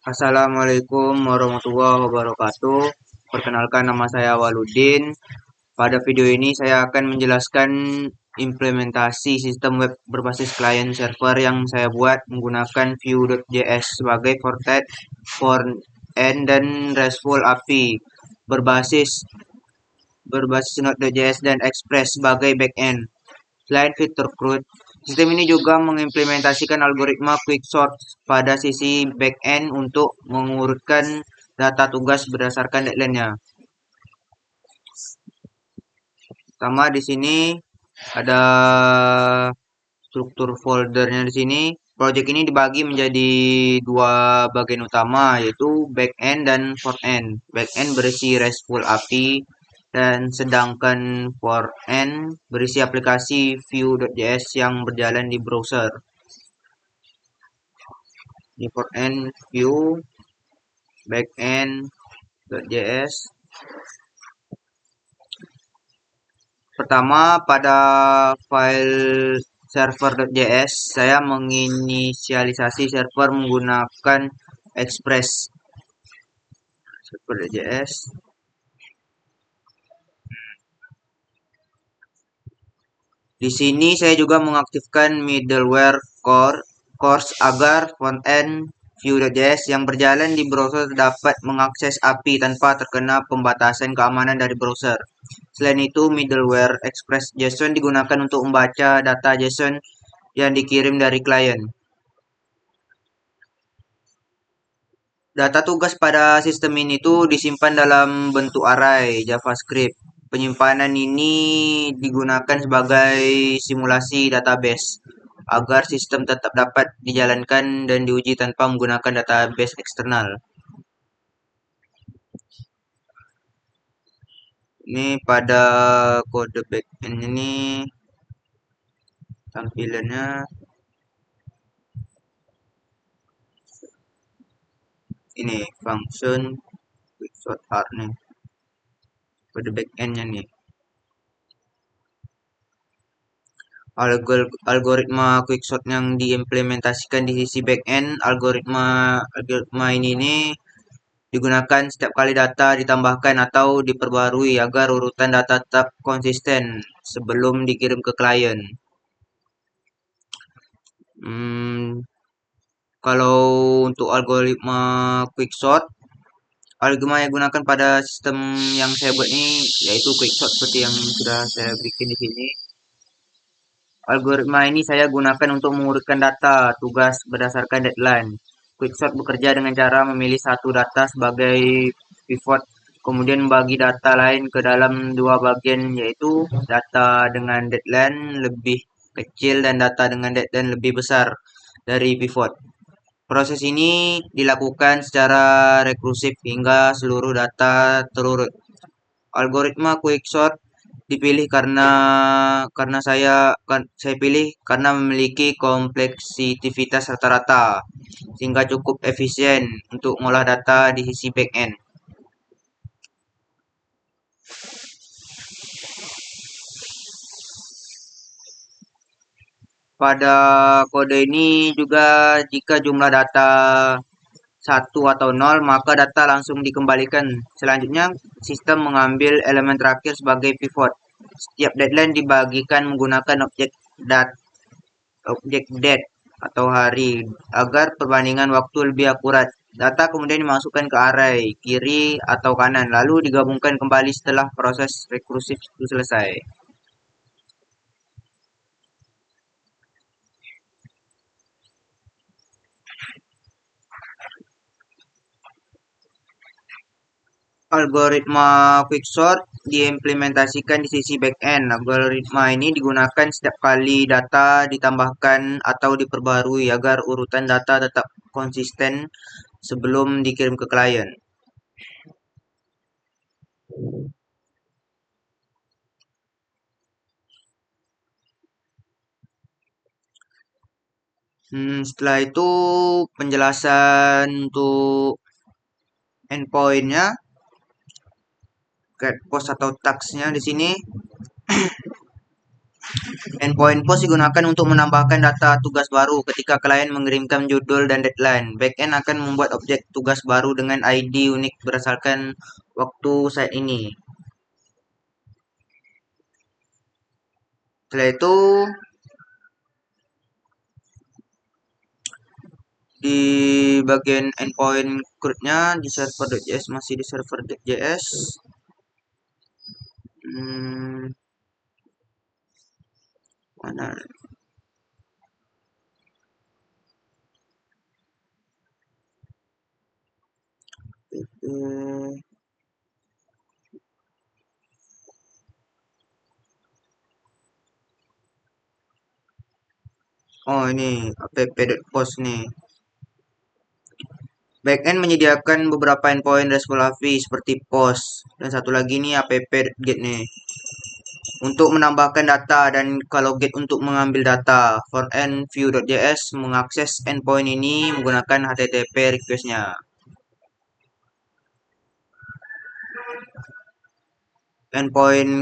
Assalamualaikum warahmatullahi wabarakatuh. Perkenalkan, nama saya Waludin. Pada video ini saya akan menjelaskan implementasi sistem web berbasis client server yang saya buat menggunakan Vue.js sebagai front-end dan RESTful API berbasis berbasis Node.js dan Express sebagai backend. Selain fitur CRUD, sistem ini juga mengimplementasikan algoritma quicksort pada sisi backend untuk mengurutkan data tugas berdasarkan deadline-nya. Pertama di sini ada struktur foldernya di sini. Project ini dibagi menjadi dua bagian utama, yaitu backend dan frontend. Backend berisi RESTful API dan sedangkan frontend berisi aplikasi Vue.js yang berjalan di browser. Di frontend Vue, backend.js. Pertama, pada file server.js, saya menginisialisasi server menggunakan Express. Server.js. Di sini saya juga mengaktifkan middleware course agar frontend Vue.js yang berjalan di browser dapat mengakses API tanpa terkena pembatasan keamanan dari browser. Selain itu, middleware Express.json digunakan untuk membaca data JSON yang dikirim dari klien. Data tugas pada sistem ini tuh disimpan dalam bentuk array JavaScript. Penyimpanan ini digunakan sebagai simulasi database agar sistem tetap dapat dijalankan dan diuji tanpa menggunakan database eksternal. Ini pada kode backend ini tampilannya ini function quicksort hard nih, kode backendnya nih. Algoritma quicksort yang diimplementasikan di sisi backend, algoritma ini digunakan setiap kali data ditambahkan atau diperbarui agar urutan data tetap konsisten sebelum dikirim ke klien. Kalau untuk algoritma quicksort, algoritma yang digunakan pada sistem yang saya buat ini yaitu quicksort seperti yang sudah saya bikin di sini. Algoritma ini saya gunakan untuk mengurutkan data tugas berdasarkan deadline. Quicksort bekerja dengan cara memilih satu data sebagai pivot, kemudian membagi data lain ke dalam dua bagian, yaitu data dengan deadline lebih kecil dan data dengan deadline lebih besar dari pivot. Proses ini dilakukan secara rekursif hingga seluruh data terurut. Algoritma quicksort dipilih karena saya pilih karena memiliki kompleksitas rata-rata sehingga cukup efisien untuk mengolah data di sisi backend. Pada kode ini juga jika jumlah data 1 atau 0, maka data langsung dikembalikan. Selanjutnya, sistem mengambil elemen terakhir sebagai pivot. Setiap deadline dibagikan menggunakan objek date atau hari agar perbandingan waktu lebih akurat. Data kemudian dimasukkan ke array kiri atau kanan, lalu digabungkan kembali setelah proses rekursif itu selesai. Algoritma quicksort diimplementasikan di sisi backend. Algoritma ini digunakan setiap kali data ditambahkan atau diperbarui agar urutan data tetap konsisten sebelum dikirim ke klien. Setelah itu penjelasan untuk endpoint-nya, get post atau tags-nya di sini. Endpoint post digunakan untuk menambahkan data tugas baru ketika klien mengirimkan judul dan deadline. Backend akan membuat objek tugas baru dengan ID unik berdasarkan waktu saat ini. Setelah itu, di bagian endpoint CRUD-nya di server.js, masih di server.js. Mana? Oh, ini app.post nih. Backend menyediakan beberapa endpoint RESTful API seperti post dan satu lagi nih app.get nih untuk menambahkan data dan kalau get untuk mengambil data. Frontend Vue.js mengakses endpoint ini menggunakan HTTP request-nya. Endpoint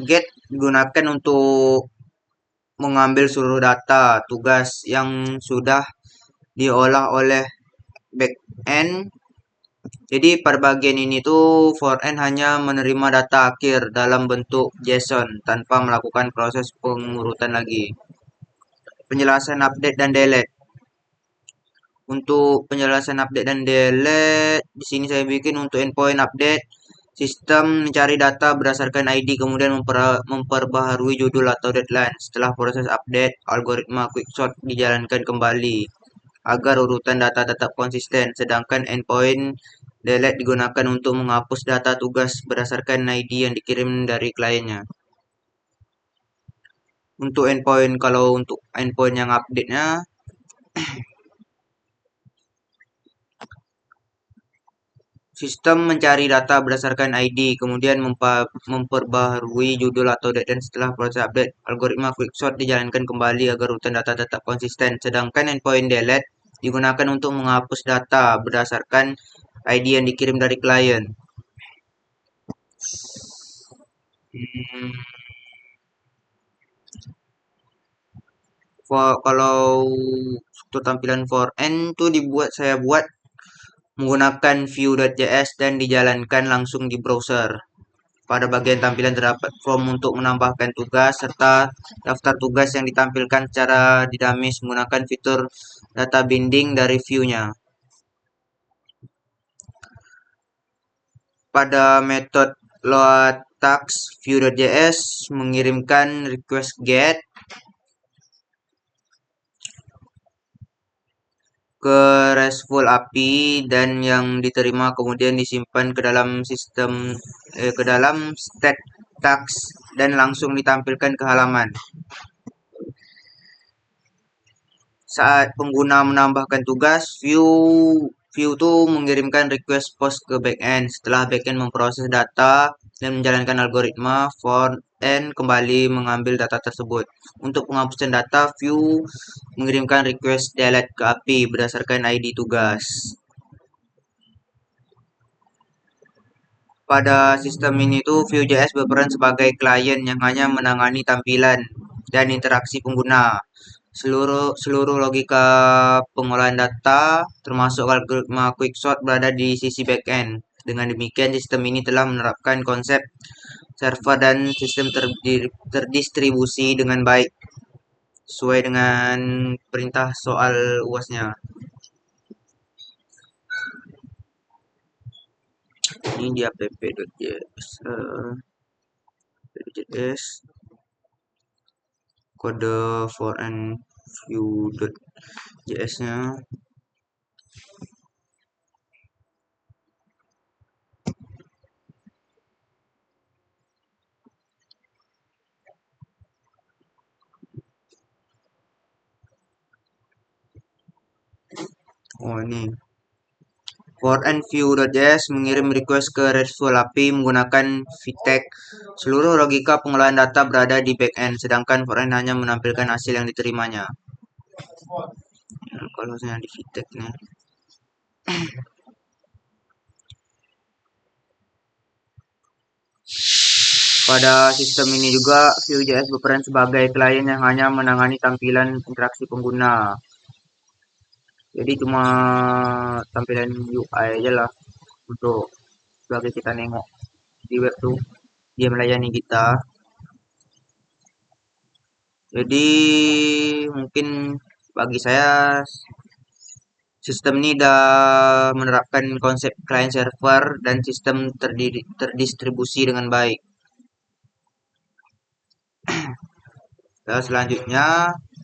get digunakan untuk mengambil seluruh data tugas yang sudah diolah oleh backend. Jadi pada bagian ini tuh frontend hanya menerima data akhir dalam bentuk JSON tanpa melakukan proses pengurutan lagi. Penjelasan update dan delete. Untuk penjelasan update dan delete, di sini saya bikin untuk endpoint update, sistem mencari data berdasarkan ID kemudian memperbaharui judul atau deadline. Setelah proses update, algoritma quicksort dijalankan kembali agar urutan data tetap konsisten, sedangkan endpoint delete digunakan untuk menghapus data tugas berdasarkan ID yang dikirim dari kliennya. Untuk endpoint, kalau untuk endpoint yang update-nya, sistem mencari data berdasarkan ID, kemudian memperbaharui judul atau deadline setelah proses update. Algoritma quicksort dijalankan kembali agar urutan data tetap konsisten, sedangkan endpoint delete digunakan untuk menghapus data berdasarkan ID yang dikirim dari klien. Kalau untuk tampilan for end tuh saya buat menggunakan Vue.js dan dijalankan langsung di browser. Pada bagian tampilan terdapat form untuk menambahkan tugas serta daftar tugas yang ditampilkan secara dinamis menggunakan fitur data binding dari Vue-nya. Pada metode load task, Vue.js mengirimkan request get ke RESTful API dan yang diterima kemudian disimpan ke dalam sistem ke dalam state task dan langsung ditampilkan ke halaman. Saat pengguna menambahkan tugas, Vue tuh mengirimkan request post ke backend. Setelah backend memproses data dan menjalankan algoritma, frontend kembali mengambil data tersebut. Untuk penghapusan data, Vue mengirimkan request delete ke API berdasarkan ID tugas. Pada sistem ini tuh Vue.js berperan sebagai klien yang hanya menangani tampilan dan interaksi pengguna. Seluruh logika pengolahan data termasuk algoritma quicksort berada di sisi backend. Dengan demikian sistem ini telah menerapkan konsep server dan sistem terdistribusi dengan baik sesuai dengan perintah soal UAS-nya. Ini di app.js kode for and Vue.js-nya. Oh ini for and Vue.js mengirim request ke RESTful API menggunakan VTEX. Seluruh logika pengolahan data berada di backend, sedangkan frontend hanya menampilkan hasil yang diterimanya. Nah, kalau saya di VTEX nih. Pada sistem ini juga Vue.js berperan sebagai klien yang hanya menangani tampilan interaksi pengguna. Jadi cuma tampilan UI aja lah untuk sebagai kita nengok di web tuh dia melayani kita. Jadi mungkin bagi saya sistem ini udah menerapkan konsep client server dan sistem terdistribusi dengan baik. Nah, selanjutnya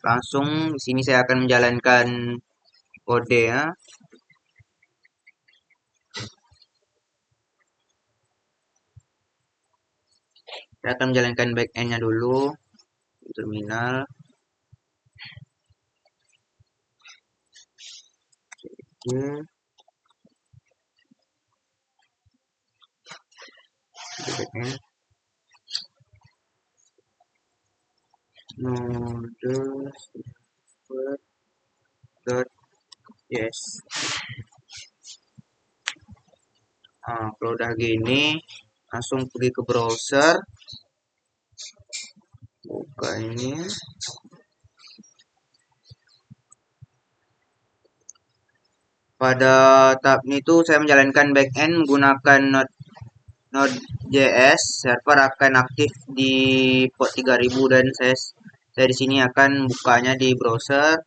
langsung di sini saya akan menjalankan kode ya. Saya akan menjalankan backend-nya dulu di terminal. Oke. Backend. Node server dot yes. Nah, kalau udah gini langsung pergi ke browser, buka ini. Pada tahap ini tuh saya menjalankan backend menggunakan Node.js. Server akan aktif di port 3000 dan saya di sini akan bukanya di browser.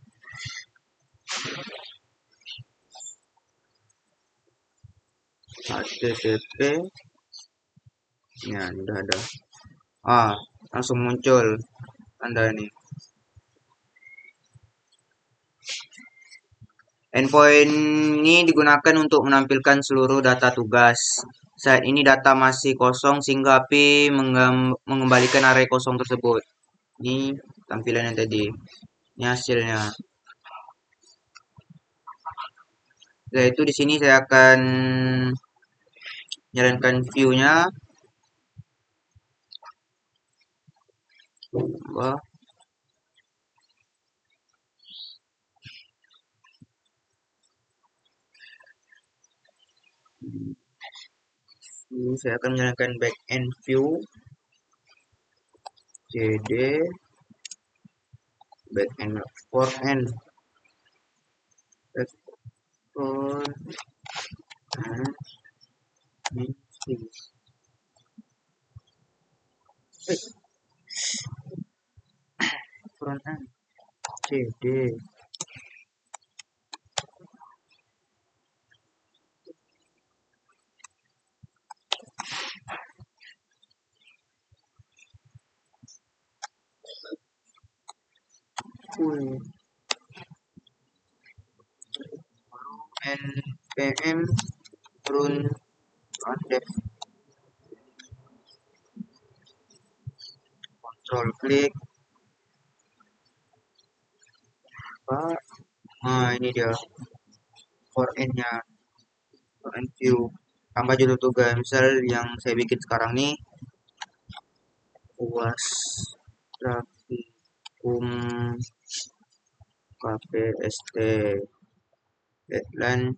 HTTP. Ya, udah ada. Langsung muncul tanda ini. Endpoint ini digunakan untuk menampilkan seluruh data tugas. Saat ini data masih kosong sehingga API mengembalikan array kosong tersebut. Ini tampilan yang tadi. Ini hasilnya. Setelah itu di sini saya akan jalankan view-nya. Wah. Saya akan menjalankan backend view. cd backend front front end cd npm run dev control klik ini dia for n-nya, for n view, tambah judul tugas. Misal yang saya bikin sekarang nih UAS Trafikum KPST, deadline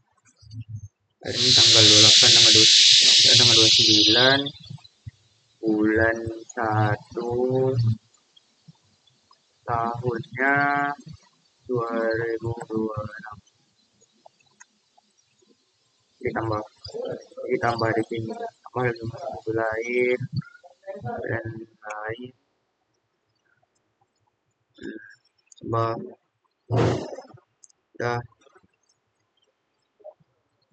hari ini tanggal 28, tanggal 29 bulan 1 tahunnya 2026. ditambah di sini tambah lain dan lain tambah udah.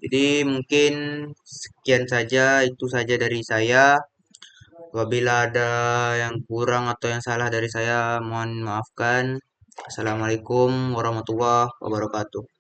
Jadi mungkin sekian saja, itu saja dari saya. Apabila ada yang kurang atau yang salah dari saya, mohon maafkan. Assalamualaikum warahmatullahi wabarakatuh.